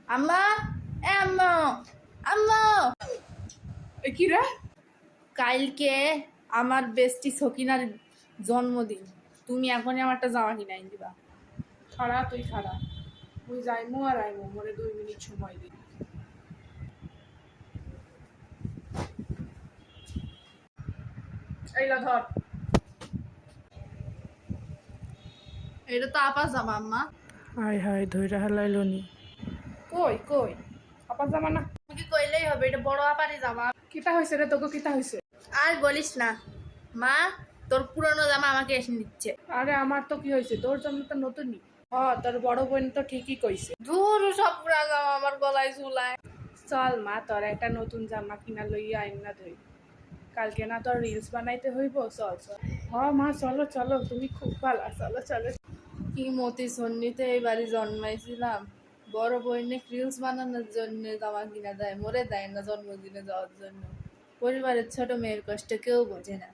আম্মা, এ আম্মা, আম্মা। কি রে? কালকে আমার বেস্টি সকিনার জন্মদিন, তুমি এখনই আমার একটা জামা কিনে আইন দিবা। খাড়া তুই খাড়া, মুই যাইমু আর আইমু, মোরে 2 মিনিট সময় দিই। এইলা ধর। এটা তো আপা জামা আম্মা। হাই হাই ধইরা হালাইলো নি। কই কই আপা জামা না? তুমি কইলেই হবে, এটা বড় আপারই জামা। কিতা হয়েছে রে, তোকে কিতা হয়েছে? আর বলিস না মা, তোর পুরনো জামা আমাকে এসে দিচ্ছে। আরে আমার তো কি হয়েছে, তোর জন্য তো নতুনই। তোর বড় বোন তো ঠিকই কইছে। ধুর, সব পুরা জামা আমার গলায় ঝুলায়। চল মা, তোর একটা নতুন জামা কিনা লইয়া আইন না ধই। কালকে না তোর রিলস বানাইতে হইব, চল চল। মা চলো চলো, তুমি খুব ভালো, চলো চলো। কি মতি সন্নিতে এই বাড়ি জন্মাইছিলাম, বড় বইনে রিলস বানানোর জন্য জামা কিনা দেয়, মরে দেয় না জন্মদিনে যাওয়ার জন্য। পরিবারের ছোট মেয়ের কষ্ট কেউ বোঝে না।